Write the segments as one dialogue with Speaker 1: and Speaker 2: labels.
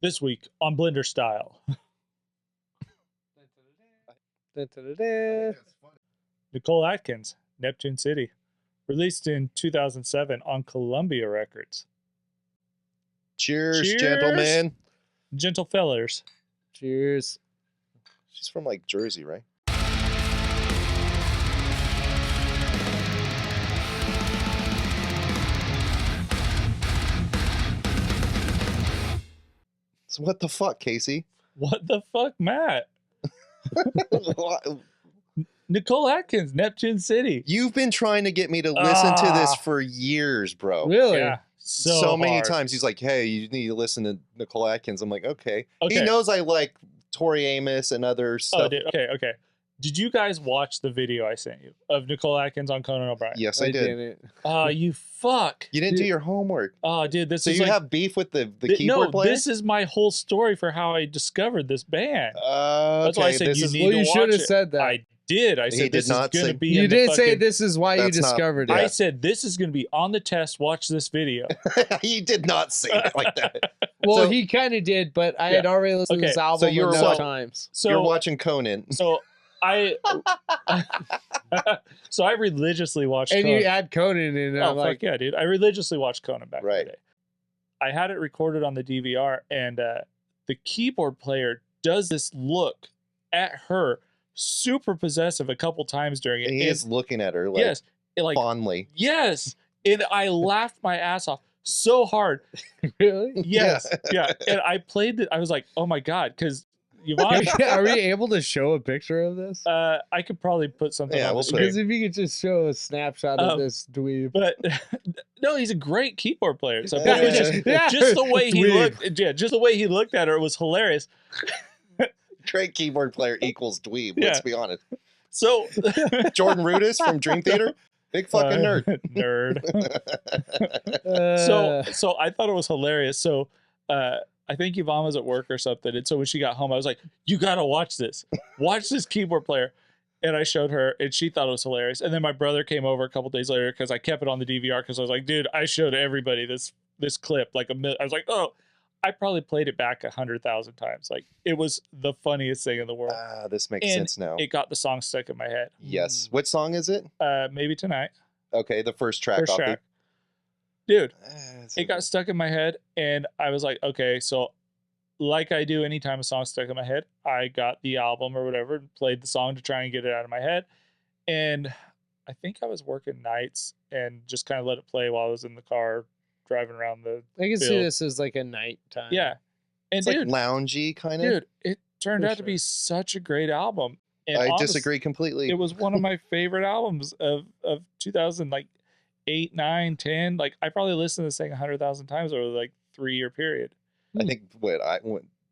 Speaker 1: This week on Blenderstyle. Nicole Atkins, Neptune City. Released in 2007 on Columbia Records.
Speaker 2: Cheers, gentlemen.
Speaker 1: Gentle fellers.
Speaker 3: Cheers.
Speaker 2: She's from like Jersey, right? So what the fuck, Casey?
Speaker 1: What the fuck, Matt? Nicole Atkins, Neptune City.
Speaker 2: You've been trying to get me to listen to this for years, bro.
Speaker 3: Really?
Speaker 1: Yeah.
Speaker 2: So many
Speaker 1: hard.
Speaker 2: times. He's like, hey, you need to listen to Nicole Atkins. I'm like, okay. He
Speaker 1: Okay.
Speaker 2: knows I like Tori Amos and other stuff.
Speaker 1: Oh, dude. Okay. Did you guys watch the video I sent you of Nicole Atkins on Conan O'Brien?
Speaker 2: Yes, I did.
Speaker 3: didn't.
Speaker 1: Oh, you fuck.
Speaker 2: You didn't do your homework.
Speaker 1: Oh, dude, this
Speaker 2: So
Speaker 1: is
Speaker 2: you
Speaker 1: like,
Speaker 2: have beef with the keyboard player?
Speaker 1: this is my whole story for how I discovered this band.
Speaker 2: That's
Speaker 1: why I said you need to
Speaker 3: should
Speaker 1: watch
Speaker 3: have
Speaker 1: it.
Speaker 3: said that.
Speaker 1: I did. I said
Speaker 2: did
Speaker 1: this is
Speaker 2: not
Speaker 1: going to
Speaker 2: say-
Speaker 1: be
Speaker 3: You
Speaker 1: in the
Speaker 3: did say
Speaker 1: fucking-
Speaker 3: this is why you
Speaker 2: That's not-
Speaker 3: discovered
Speaker 1: I
Speaker 3: it.
Speaker 1: said this is going to be on the test. Watch this video.
Speaker 2: He did not say it like that.
Speaker 3: Well,
Speaker 2: So-
Speaker 3: he kind of did, but I
Speaker 1: Yeah.
Speaker 3: had already listened to
Speaker 1: Okay,
Speaker 3: this album
Speaker 2: you were
Speaker 3: enough
Speaker 2: watching-
Speaker 3: times.
Speaker 1: So
Speaker 2: You're watching Conan.
Speaker 1: So I so I religiously watched
Speaker 3: And
Speaker 1: Conan.
Speaker 3: you add Conan in, and
Speaker 1: Oh
Speaker 3: I'm like,
Speaker 1: fuck yeah, dude! I religiously watched Conan back in
Speaker 2: Right.
Speaker 1: the day. I had it recorded on the DVR, and the keyboard player does this look at her, super possessive, a couple times during it.
Speaker 2: And he is looking at her like
Speaker 1: yes, like
Speaker 2: fondly.
Speaker 1: yes, and I laughed my ass off so hard.
Speaker 3: really?
Speaker 1: Yes, yeah, and I played it. I was like, oh my god, because Yvonne.
Speaker 3: Are we able to show a picture of this?
Speaker 1: I could probably put something.
Speaker 2: Yeah,
Speaker 1: on
Speaker 2: we'll
Speaker 1: the
Speaker 2: put it.
Speaker 3: Because if you could just show a snapshot of this dweeb.
Speaker 1: But no, he's a great keyboard player. So
Speaker 2: Yeah,
Speaker 1: it was just the way he
Speaker 3: Dweeb.
Speaker 1: looked. Yeah, just the way he looked at her was hilarious.
Speaker 2: Great keyboard player equals dweeb, let's
Speaker 1: Yeah.
Speaker 2: be honest.
Speaker 1: So
Speaker 2: Jordan Rudess from Dream Theater, big fucking nerd.
Speaker 1: nerd.
Speaker 3: Uh,
Speaker 1: So I thought it was hilarious. So I think Yvonne was at work or something, and so when she got home, I was like, "You gotta watch this. Watch this keyboard player." And I showed her, and she thought it was hilarious. And then my brother came over a couple days later because I kept it on the DVR because I was like, "Dude, I showed everybody this clip like I was like, oh, I probably played it back 100,000 times. Like it was the funniest thing in the world.
Speaker 2: This makes
Speaker 1: And
Speaker 2: sense now.
Speaker 1: It got the song stuck in my head.
Speaker 2: Yes. What song is it?
Speaker 1: Maybe tonight.
Speaker 2: Okay, the first track.
Speaker 1: First
Speaker 2: off the-
Speaker 1: track. Dude,
Speaker 2: it's
Speaker 1: it got stuck in my head, and I was like, okay, so like I do anytime a song's stuck in my head, I got the album or whatever and played the song to try and get it out of my head. And I think I was working nights and just kind of let it play while I was in the car driving around the
Speaker 3: I can see
Speaker 1: Bill.
Speaker 3: this as like a nighttime.
Speaker 1: yeah. And
Speaker 2: It's
Speaker 1: dude,
Speaker 2: like loungy kind of.
Speaker 1: dude, it turned
Speaker 3: For
Speaker 1: out to be
Speaker 3: sure.
Speaker 1: such a great album. And
Speaker 2: I
Speaker 1: honest-
Speaker 2: disagree completely.
Speaker 1: It was one of my favorite albums of 2000, like 8, 9, 10. Like I probably listened to this thing 100,000 times over like 3-year period.
Speaker 2: I think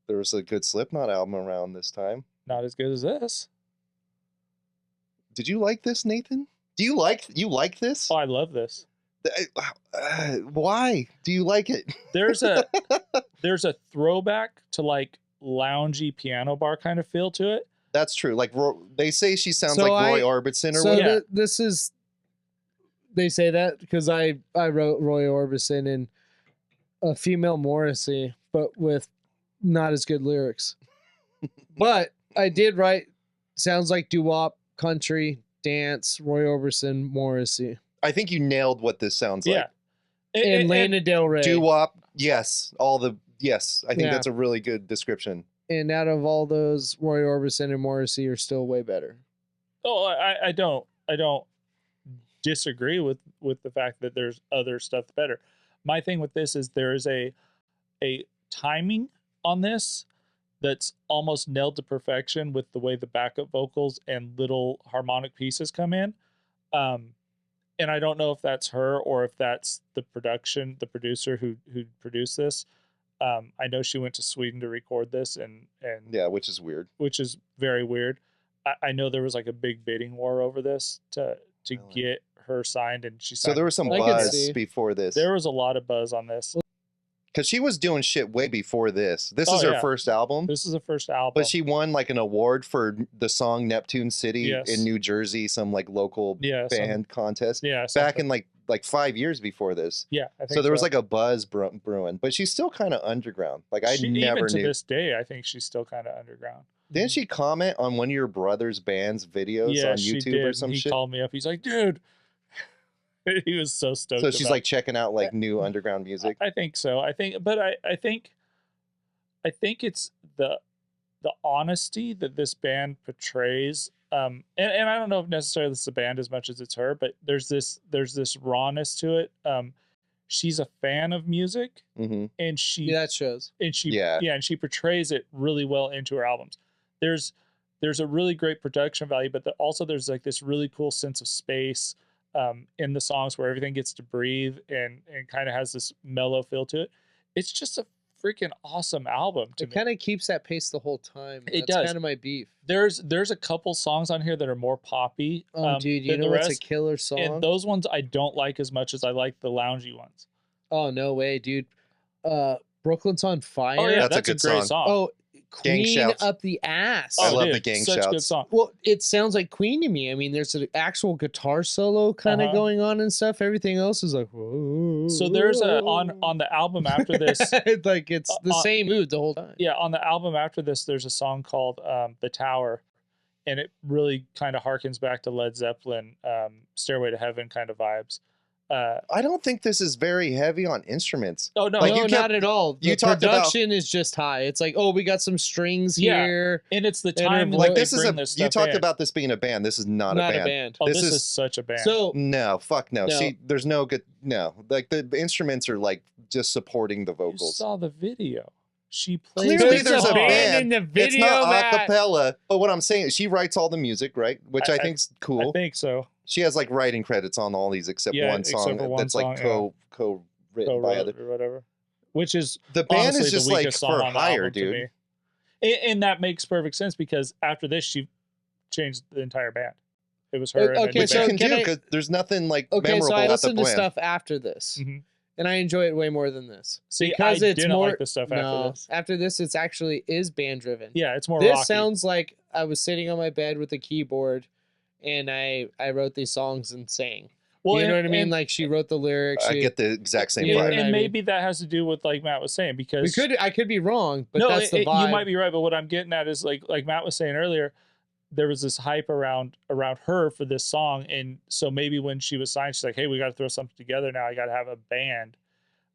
Speaker 2: there was a good Slipknot album around this time.
Speaker 1: Not as good as this.
Speaker 2: Did you like this, Nathan? Do you like this?
Speaker 1: Oh, I love this.
Speaker 2: Why do you like it?
Speaker 1: There's a throwback to like loungy piano bar kind of feel to it.
Speaker 2: That's true. Like they say, she sounds
Speaker 3: So
Speaker 2: like Roy Orbison or
Speaker 3: So
Speaker 2: what?
Speaker 1: Yeah.
Speaker 3: this is. They say that because I wrote Roy Orbison in a female Morrissey, but with not as good lyrics. But I did write sounds like doo-wop, country, dance, Roy Orbison, Morrissey,
Speaker 2: I think you nailed what this sounds like.
Speaker 1: Yeah.
Speaker 3: and Lana Del Rey.
Speaker 2: Doo-wop, yes. Yes. I think
Speaker 3: Yeah.
Speaker 2: that's a really good description.
Speaker 3: And out of all those, Roy Orbison and Morrissey are still way better.
Speaker 1: Oh, I don't disagree with the fact that there's other stuff better. My thing with this is there is a timing on this that's almost nailed to perfection with the way the backup vocals and little harmonic pieces come in. And I don't know if that's her or if that's the producer who produced this. I know she went to Sweden to record this and
Speaker 2: Yeah, which is weird.
Speaker 1: which is very weird. I know there was like a big bidding war over this to
Speaker 2: Really?
Speaker 1: get her signed, and she
Speaker 2: So
Speaker 1: signed.
Speaker 2: there was some
Speaker 3: I could
Speaker 2: buzz
Speaker 3: see.
Speaker 2: before this.
Speaker 1: There was a lot of buzz on this.
Speaker 2: Because she was doing shit way before this. This
Speaker 1: Oh,
Speaker 2: is her
Speaker 1: yeah.
Speaker 2: first album.
Speaker 1: This is the first album.
Speaker 2: But she won like an award for the song Neptune City
Speaker 1: Yes.
Speaker 2: in New Jersey, some like local
Speaker 1: yeah,
Speaker 2: band contest.
Speaker 1: yeah,
Speaker 2: Back
Speaker 1: something.
Speaker 2: in like like 5 years before this.
Speaker 1: Yeah, I think
Speaker 2: So there was like a buzz brewing, but she's still kind of underground. Like I never
Speaker 1: even to
Speaker 2: knew.
Speaker 1: this day, I think she's still kind of underground.
Speaker 2: Didn't she comment on one of your brother's band's videos on
Speaker 1: she
Speaker 2: YouTube
Speaker 1: did.
Speaker 2: or some
Speaker 1: he
Speaker 2: shit?
Speaker 1: called me up. He's like, dude. He was so stoked.
Speaker 2: So she's like checking out like new underground music.
Speaker 1: I think so. I think it's the honesty that this band portrays. And I don't know if necessarily it's the band as much as it's her, but there's this rawness to it. She's a fan of music,
Speaker 2: Mm-hmm.
Speaker 1: and
Speaker 3: that shows.
Speaker 1: And and she portrays it really well into her albums. There's a really great production value, but also there's like this really cool sense of space in the songs where everything gets to breathe and kind of has this mellow feel to it. It's just a freaking awesome album to me.
Speaker 3: It kind of keeps that pace the whole time.
Speaker 1: It
Speaker 3: That's
Speaker 1: does.
Speaker 3: kind of my beef.
Speaker 1: There's a couple songs on here that are more poppy.
Speaker 3: Dude, you
Speaker 1: than
Speaker 3: know
Speaker 1: the
Speaker 3: what's
Speaker 1: rest,
Speaker 3: a killer song?
Speaker 1: and those ones I don't like as much as I like the loungy ones.
Speaker 3: Oh, no way, dude. Brooklyn's on Fire.
Speaker 1: Oh yeah,
Speaker 2: That's a
Speaker 1: that's a
Speaker 2: good
Speaker 1: great
Speaker 2: song.
Speaker 1: song.
Speaker 3: Oh,
Speaker 2: Gang
Speaker 3: Queen
Speaker 2: shouts.
Speaker 3: Up the Ass.
Speaker 2: I love
Speaker 1: dude,
Speaker 2: the gang
Speaker 1: such a good
Speaker 2: shouts.
Speaker 1: song.
Speaker 3: Well, it sounds like Queen to me. I mean, there's an actual guitar solo kind of going on and stuff. Everything else is like, whoa.
Speaker 1: So there's on the album after this.
Speaker 3: like it's the same mood the whole time.
Speaker 1: Yeah, on the album after this, there's a song called "The Tower," and it really kind of harkens back to Led Zeppelin, "Stairway to Heaven" kind of vibes.
Speaker 2: I don't think this is very heavy on instruments.
Speaker 1: Oh no,
Speaker 2: Like,
Speaker 3: No,
Speaker 2: you
Speaker 3: not at all. The
Speaker 2: you talked about-
Speaker 3: production is just high. It's like, oh, we got some strings
Speaker 1: Yeah.
Speaker 3: here.
Speaker 1: and it's the
Speaker 3: and
Speaker 1: time
Speaker 3: it-
Speaker 1: like
Speaker 2: Like
Speaker 1: they
Speaker 2: this is
Speaker 1: bring
Speaker 2: a.
Speaker 1: this
Speaker 2: You
Speaker 1: stuff
Speaker 2: talked
Speaker 1: in.
Speaker 2: about this being a band. This is not
Speaker 3: Not
Speaker 2: a
Speaker 3: a
Speaker 2: band.
Speaker 3: band.
Speaker 1: Oh,
Speaker 2: this
Speaker 1: this
Speaker 2: is-
Speaker 1: is such a band.
Speaker 3: So
Speaker 2: No, fuck no.
Speaker 3: No.
Speaker 2: See, there's no good. No, like the instruments are like just supporting the
Speaker 1: you
Speaker 2: vocals.
Speaker 1: saw the video. She plays.
Speaker 2: Clearly,
Speaker 1: the
Speaker 2: there's a
Speaker 1: song.
Speaker 2: band.
Speaker 3: in the
Speaker 2: It's
Speaker 3: video.
Speaker 2: not
Speaker 3: Matt.
Speaker 2: acapella. But what I'm saying is, she writes all the music, right? Which I think's
Speaker 1: I
Speaker 2: cool.
Speaker 1: think so.
Speaker 2: She has like writing credits on all these except
Speaker 1: Yeah,
Speaker 2: one
Speaker 1: except
Speaker 2: song
Speaker 1: for one
Speaker 2: that's like
Speaker 1: song,
Speaker 2: co-written by other.
Speaker 1: Or whatever. Which is
Speaker 2: The band
Speaker 1: honestly
Speaker 2: is just
Speaker 1: the
Speaker 2: like
Speaker 1: weakest song
Speaker 2: for
Speaker 1: on the
Speaker 2: hire,
Speaker 1: album to
Speaker 2: dude.
Speaker 1: me. And that makes perfect sense because after this, she changed the entire band. It was her. and a
Speaker 3: Okay,
Speaker 1: new
Speaker 2: Which
Speaker 3: so
Speaker 2: you
Speaker 1: band.
Speaker 2: can
Speaker 3: can
Speaker 2: do
Speaker 3: I-
Speaker 2: because there's nothing like
Speaker 3: Okay,
Speaker 2: memorable
Speaker 3: so I
Speaker 2: about the
Speaker 3: listened to
Speaker 2: band.
Speaker 3: stuff after this,
Speaker 1: Mhm.
Speaker 3: and I enjoy it way more than this.
Speaker 1: See,
Speaker 3: because
Speaker 1: I
Speaker 3: it's
Speaker 1: didn't
Speaker 3: more
Speaker 1: like the stuff
Speaker 3: no,
Speaker 1: after this.
Speaker 3: After this, it's actually is band driven.
Speaker 1: Yeah, it's more
Speaker 3: This
Speaker 1: rocky.
Speaker 3: sounds like I was sitting on my bed with a keyboard, and I wrote these songs and sang.
Speaker 1: well,
Speaker 3: you know what I mean?
Speaker 1: and-
Speaker 3: Like she wrote the lyrics.
Speaker 2: I
Speaker 3: she-
Speaker 2: get the exact same
Speaker 3: You know
Speaker 2: vibe.
Speaker 3: what I
Speaker 1: and
Speaker 3: mean?
Speaker 1: maybe that has to do with like Matt was saying because
Speaker 3: I could be wrong, but
Speaker 1: no,
Speaker 3: that's the vibe.
Speaker 1: you might be right. But what I'm getting at is like Matt was saying earlier, there was this hype around her for this song, and so maybe when she was signed, she's like, "Hey, we got to throw something together now. I got to have a band,"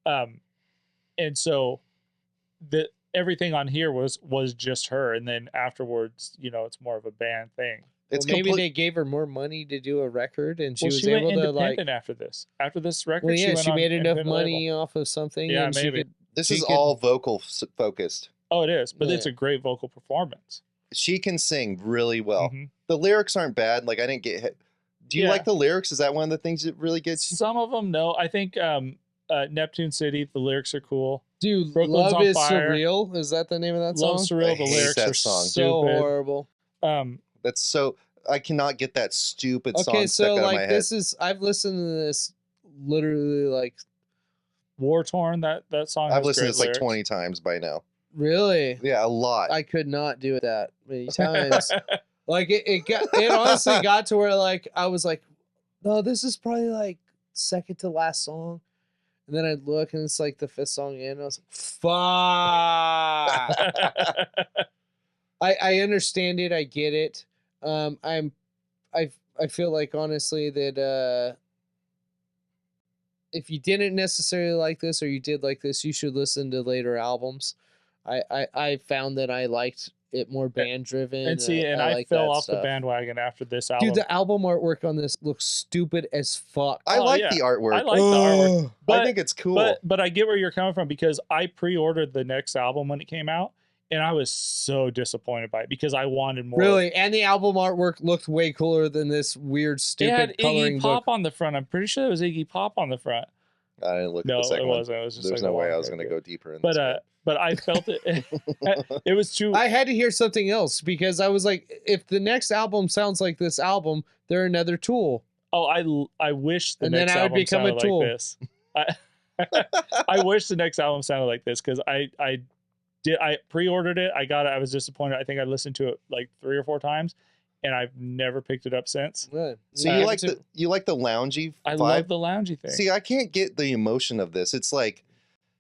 Speaker 1: and so everything on here was just her, and then afterwards, it's more of a band thing.
Speaker 2: It's
Speaker 3: maybe
Speaker 2: complete-
Speaker 3: they gave her more money to do a record, and she
Speaker 1: Well,
Speaker 3: was
Speaker 1: she went
Speaker 3: able to
Speaker 1: independent
Speaker 3: like.
Speaker 1: after this. After this record,
Speaker 3: Well, yeah,
Speaker 1: went
Speaker 3: she
Speaker 1: on
Speaker 3: made enough
Speaker 1: independent
Speaker 3: money
Speaker 1: label.
Speaker 3: off of something.
Speaker 1: Yeah,
Speaker 3: and she
Speaker 1: maybe.
Speaker 3: could-
Speaker 2: This
Speaker 3: she
Speaker 2: is
Speaker 3: could-
Speaker 2: all vocal focused.
Speaker 1: Oh, it is, but it's
Speaker 3: Yeah.
Speaker 1: a great vocal performance.
Speaker 2: She can sing really well.
Speaker 1: Mhm.
Speaker 2: The lyrics aren't bad. Like I didn't get hit. Do you
Speaker 1: Yeah.
Speaker 2: like the lyrics? Is that one of the things that really gets you?
Speaker 1: Some of them, no. I think Neptune City, the lyrics are cool.
Speaker 3: Dude,
Speaker 1: Brooklyn's
Speaker 3: Love
Speaker 1: on
Speaker 3: is
Speaker 1: Fire.
Speaker 3: Surreal. Is that the name of that
Speaker 1: Love
Speaker 3: song?
Speaker 1: Surreal,
Speaker 2: I
Speaker 1: the
Speaker 2: hate
Speaker 1: lyrics
Speaker 2: that
Speaker 1: are
Speaker 2: song.
Speaker 3: So
Speaker 1: stupid.
Speaker 3: horrible.
Speaker 2: That's so. I cannot get that stupid song
Speaker 3: Okay,
Speaker 2: stuck
Speaker 3: so
Speaker 2: out of my
Speaker 3: like
Speaker 2: head.
Speaker 3: this is I've listened to this literally like
Speaker 1: War Torn, that song.
Speaker 2: I've
Speaker 1: has
Speaker 2: listened to
Speaker 1: great
Speaker 2: this like
Speaker 1: lyrics.
Speaker 2: 20 times by now.
Speaker 3: really.
Speaker 2: Yeah, a lot.
Speaker 3: I could not do it that many times. Like it honestly got to where like I was like, no, this is probably like second to last song. And then I'd look and it's like the fifth song in. I was like, fuck. I understand it. I get it. I feel like honestly that if you didn't necessarily like this or you did like this, you should listen to later albums. I found that I liked it more band driven.
Speaker 1: and see, and I
Speaker 3: like
Speaker 1: fell
Speaker 3: that
Speaker 1: off the
Speaker 3: stuff.
Speaker 1: bandwagon after this album.
Speaker 3: Dude, the album artwork on this looks stupid as fuck.
Speaker 2: I
Speaker 1: Oh,
Speaker 2: like
Speaker 1: yeah.
Speaker 2: the artwork.
Speaker 1: I like the artwork.
Speaker 3: Ugh.
Speaker 1: But,
Speaker 2: I think it's cool.
Speaker 1: But I get where you're coming from because I pre-ordered the next album when it came out, and I was so disappointed by it because I wanted more.
Speaker 3: Really, and the album artwork looked way cooler than this weird,
Speaker 1: It
Speaker 3: stupid
Speaker 1: had
Speaker 3: coloring
Speaker 1: Iggy Pop
Speaker 3: book.
Speaker 1: on the front. I'm pretty sure it was Iggy Pop on the front.
Speaker 2: I didn't look
Speaker 1: No,
Speaker 2: at the second
Speaker 1: it
Speaker 2: one.
Speaker 1: wasn't. It was just
Speaker 2: There's
Speaker 1: like
Speaker 2: no
Speaker 1: a
Speaker 2: way I
Speaker 1: long
Speaker 2: was going to
Speaker 1: picture.
Speaker 2: go deeper in this.
Speaker 1: But I felt it. It was too.
Speaker 3: I had to hear something else because I was like, if the next album sounds like this album, they're another Tool.
Speaker 1: I wish the
Speaker 3: And then
Speaker 1: next
Speaker 3: I would
Speaker 1: album
Speaker 3: become a
Speaker 1: sounded
Speaker 3: Tool.
Speaker 1: like this. I wish the next album sounded like this because I pre-ordered it. I got it. I was disappointed. I think I listened to it like 3 or 4 times, and I've never picked it up since.
Speaker 3: Right.
Speaker 2: So
Speaker 3: Yeah,
Speaker 2: you
Speaker 3: me
Speaker 2: like
Speaker 3: too.
Speaker 2: the loungy
Speaker 1: I
Speaker 2: vibe?
Speaker 1: love the loungy thing.
Speaker 2: See, I can't get the emotion of this. It's like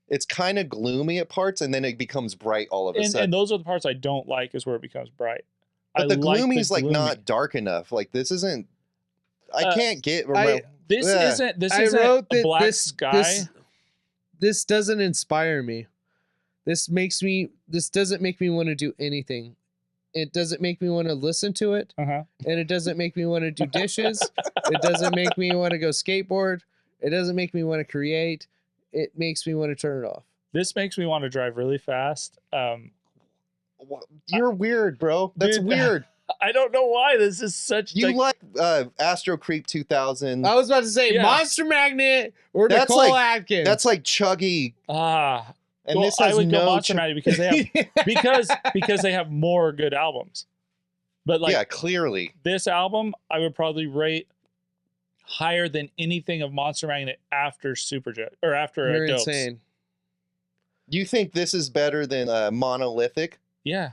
Speaker 2: it's kind of gloomy at parts, and then it becomes bright all of a sudden.
Speaker 1: And those are the parts I don't like, is where it becomes bright.
Speaker 2: But the gloomy's
Speaker 1: gloomy.
Speaker 2: not dark enough. Like this isn't. I can't get.
Speaker 1: This
Speaker 2: Yeah.
Speaker 1: isn't
Speaker 3: I wrote
Speaker 1: a
Speaker 3: that
Speaker 1: black sky.
Speaker 3: This doesn't inspire me. This doesn't make me want to do anything. It doesn't make me want to listen to it,
Speaker 1: Uh-huh.
Speaker 3: and it doesn't make me want to do dishes. It doesn't make me want to go skateboard. It doesn't make me want to create. It makes me want to turn it off.
Speaker 1: This makes me want to drive really fast.
Speaker 2: You're weird, bro. That's
Speaker 1: Dude,
Speaker 2: weird.
Speaker 1: I don't know why. This is such.
Speaker 2: You like Astro Creep 2000.
Speaker 3: I was about to say
Speaker 1: Yeah.
Speaker 3: Monster Magnet or
Speaker 2: That's
Speaker 3: Nicole
Speaker 2: like-
Speaker 3: Atkins.
Speaker 2: That's like chuggy, and
Speaker 1: well,
Speaker 2: this has
Speaker 1: I would go
Speaker 2: no.
Speaker 1: Monster Magnet because they have because they have more good albums. But like
Speaker 2: Yeah, clearly.
Speaker 1: this album, I would probably rate higher than anything of Monster Magnet after Superjet or after
Speaker 3: You're
Speaker 1: Dopes.
Speaker 3: insane.
Speaker 2: You think this is better than Monolithic?
Speaker 1: Yeah,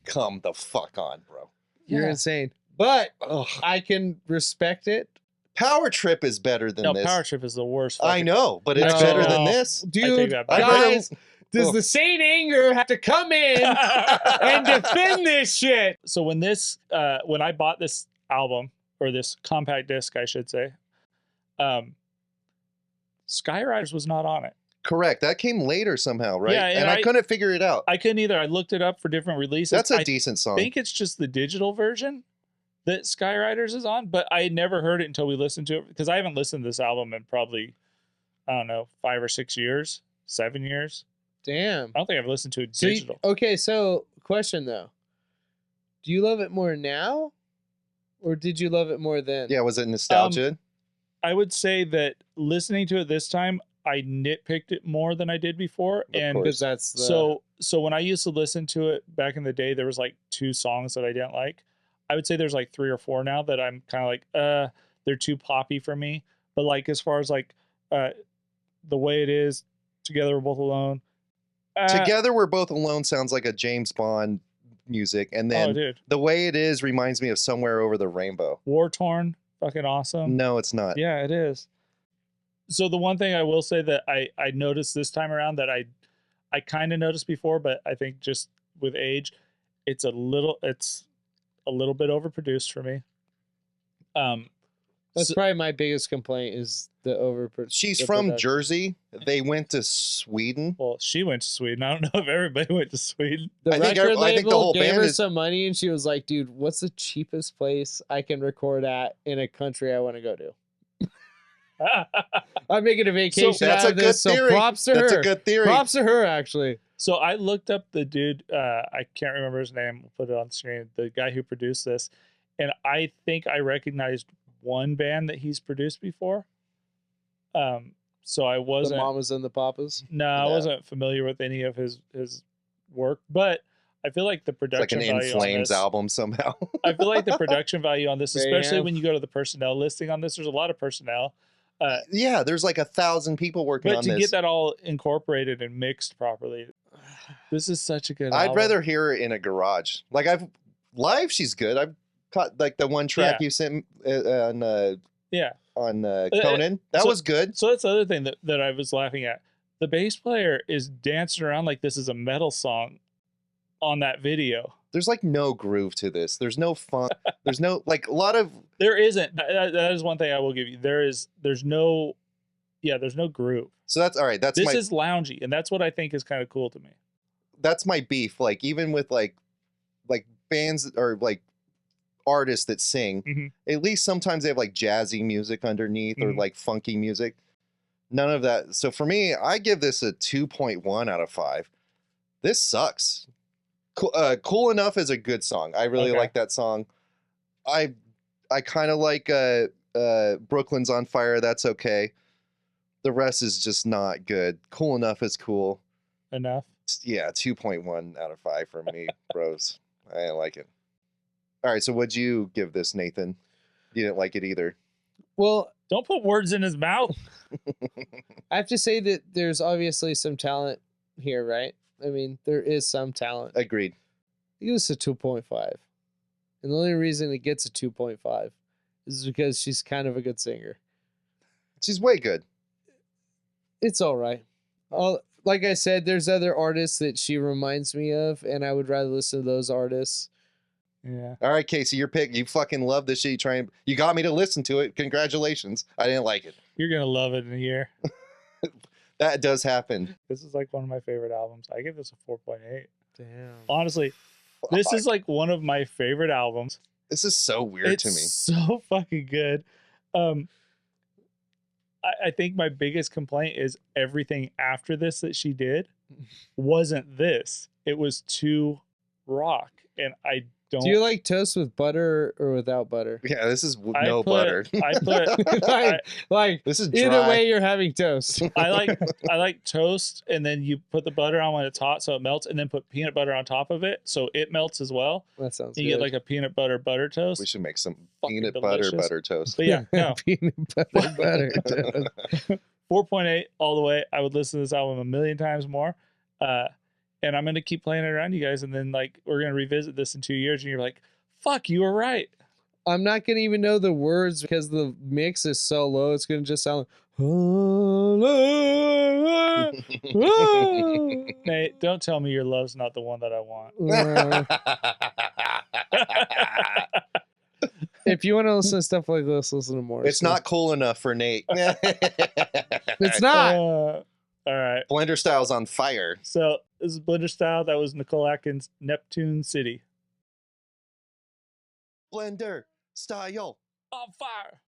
Speaker 2: Come the fuck on, bro.
Speaker 3: You're
Speaker 1: yeah.
Speaker 3: insane. But
Speaker 2: Ugh.
Speaker 3: I can respect it.
Speaker 2: Power Trip is better than
Speaker 1: No,
Speaker 2: this.
Speaker 1: Power Trip is the worst.
Speaker 2: I
Speaker 1: fucking-
Speaker 2: know, but it's
Speaker 3: No.
Speaker 2: better than this.
Speaker 1: take
Speaker 3: Dude,
Speaker 1: that back.
Speaker 3: guys, does
Speaker 2: Oh.
Speaker 3: the Saint Anger have to come in and defend this shit?
Speaker 1: So when when I bought this album, or this compact disc, I should say, Skyriders was not on it.
Speaker 2: Correct. That came later somehow, right?
Speaker 1: Yeah, and
Speaker 2: I
Speaker 1: I-
Speaker 2: couldn't figure it out.
Speaker 1: I couldn't either. I looked it up for different releases.
Speaker 2: That's a
Speaker 1: I
Speaker 2: decent song.
Speaker 1: think it's just the digital version that Skyriders is on, but I had never heard it until we listened to it, because I haven't listened to this album in probably, I don't know, 5 or 6 years, 7 years.
Speaker 3: Damn.
Speaker 1: I don't think I've listened to it
Speaker 3: So
Speaker 1: digital.
Speaker 3: okay, so question though. Do you love it more now? Or did you love it more then?
Speaker 2: Yeah, was it nostalgia?
Speaker 1: I would say that listening to it this time, I nitpicked it more than I did before. And
Speaker 2: course.
Speaker 3: Because that's the
Speaker 1: so when I used to listen to it back in the day, there was like 2 songs that I didn't like. I would say there's like 3 or 4 now that I'm kind of like, they're too poppy for me. But like, as far as like The Way It Is, Together We're Both Alone.
Speaker 2: Together We're Both Alone sounds like a James Bond music, and
Speaker 1: Oh,
Speaker 2: then
Speaker 1: dude.
Speaker 2: The Way It Is reminds me of Somewhere Over the Rainbow.
Speaker 1: War Torn, fucking awesome.
Speaker 2: No, it's not.
Speaker 1: Yeah, it is. So the one thing I will say that I noticed this time around that I kind of noticed before, but I think just with age, it's a little bit overproduced for me.
Speaker 3: That's
Speaker 1: so-
Speaker 3: probably my biggest complaint is the
Speaker 2: She's
Speaker 3: the
Speaker 2: from
Speaker 3: production.
Speaker 2: Jersey. They went to Sweden.
Speaker 1: well, she went to Sweden. I don't know if everybody went to Sweden.
Speaker 3: The
Speaker 2: I think
Speaker 3: record
Speaker 2: I think the
Speaker 3: label
Speaker 2: whole
Speaker 3: gave
Speaker 2: band
Speaker 3: her
Speaker 2: is-
Speaker 3: some money and she was like, dude, what's the cheapest place I can record at in a country I want to go to? I'm making a vacation
Speaker 2: That's
Speaker 3: out
Speaker 2: a
Speaker 3: of
Speaker 2: good
Speaker 3: this, so
Speaker 2: theory.
Speaker 3: props to
Speaker 2: That's
Speaker 3: her.
Speaker 2: a good theory.
Speaker 3: Props to her, actually.
Speaker 1: So I looked up the dude. I can't remember his name. We'll put it on the screen. The guy who produced this, and I think I recognized one band that he's produced before. So I
Speaker 3: The
Speaker 1: wasn't.
Speaker 3: mamas and the papas.
Speaker 1: No, I
Speaker 2: No.
Speaker 1: wasn't familiar with any of his work, but I feel like the
Speaker 2: It's like
Speaker 1: production
Speaker 2: an In
Speaker 1: value on
Speaker 2: Flames
Speaker 1: this.
Speaker 2: album somehow.
Speaker 1: I feel like the production value on this,
Speaker 3: They
Speaker 1: especially
Speaker 3: have-
Speaker 1: when you go to the personnel listing on this, there's a lot of personnel.
Speaker 2: Yeah, there's like 1,000 people working
Speaker 1: But
Speaker 2: on
Speaker 1: to
Speaker 2: this.
Speaker 1: get that all incorporated and mixed properly, this is such a good
Speaker 2: I'd
Speaker 1: album.
Speaker 2: rather hear her in a garage. Like live, she's good. I've caught like the one track
Speaker 1: Yeah.
Speaker 2: you sent
Speaker 1: Yeah.
Speaker 2: on Conan. That
Speaker 1: so-
Speaker 2: was good.
Speaker 1: So that's the other thing that I was laughing at. The bass player is dancing around like this is a metal song on that video.
Speaker 2: There's like no groove to this. There's no fun. There's no like a lot of
Speaker 1: There isn't. That is one thing I will give you. There's no groove.
Speaker 2: so that's all right. That's
Speaker 1: This
Speaker 2: my
Speaker 1: is loungy, and that's what I think is kind of cool to me.
Speaker 2: that's my beef. Like even with like bands or like artists that sing,
Speaker 1: Mhm.
Speaker 2: at least sometimes they have like jazzy music underneath or
Speaker 1: Mhm.
Speaker 2: like funky music. None of that. So for me, I give this a 2.1 out of 5. This sucks. Cool Enough is a good song. I really
Speaker 1: Okay.
Speaker 2: like that song. I kind of like Brooklyn's on Fire. That's okay. The rest is just not good. Cool Enough is cool.
Speaker 1: Enough.
Speaker 2: Yeah, 2.1 out of 5 for me, bros. I didn't like it. All right, so what'd you give this, Nathan? You didn't like it either.
Speaker 3: Well,
Speaker 1: Don't put words in his mouth.
Speaker 3: I have to say that there's obviously some talent here, right? I mean, there is some talent.
Speaker 2: Agreed.
Speaker 3: I give this a 2.5. And the only reason it gets a 2.5 is because she's kind of a good singer.
Speaker 2: She's way good.
Speaker 3: It's all right. Like I said, there's other artists that she reminds me of, and I would rather listen to those artists.
Speaker 1: Yeah.
Speaker 2: All right, Casey, your pick. You fucking love this shit. You got me to listen to it. Congratulations. I didn't like it.
Speaker 1: You're gonna love it in a year.
Speaker 2: That does happen.
Speaker 1: This is like one of my favorite albums. I give this a 4.8.
Speaker 3: Damn.
Speaker 1: Honestly, this is like one of my favorite albums.
Speaker 2: This is so weird to me.
Speaker 1: So fucking good. I think my biggest complaint is everything after this that she did wasn't this. It was too rock, and I don't.
Speaker 3: Do you like toast with butter or without butter?
Speaker 2: Yeah, this is no butter.
Speaker 3: Like
Speaker 2: this is dry.
Speaker 3: either way, you're having toast.
Speaker 1: I like toast, and then you put the butter on when it's hot so it melts, and then put peanut butter on top of it so it melts as well.
Speaker 3: That sounds
Speaker 1: You
Speaker 3: good.
Speaker 1: get like a peanut butter toast.
Speaker 2: We should make some
Speaker 1: Fucking
Speaker 2: peanut
Speaker 1: delicious.
Speaker 2: butter toast.
Speaker 1: But yeah, no.
Speaker 3: Peanut butter toast.
Speaker 1: 4.8 all the way. I would listen to this album a million times more. And I'm gonna keep playing it around you guys, and then like we're gonna revisit this in 2 years, and you're like, "Fuck, you were right."
Speaker 3: I'm not gonna even know the words because the mix is so low. It's gonna just sound.
Speaker 1: Nate, don't tell me your love's not the one that I want.
Speaker 3: If you want to listen to stuff like this, listen to more.
Speaker 2: It's not cool enough for Nate.
Speaker 3: It's not.
Speaker 1: All right.
Speaker 2: Blenderstyle's on fire.
Speaker 1: So this is Blenderstyle. That was Nicole Atkins, Neptune City.
Speaker 2: Blender style.
Speaker 1: On fire.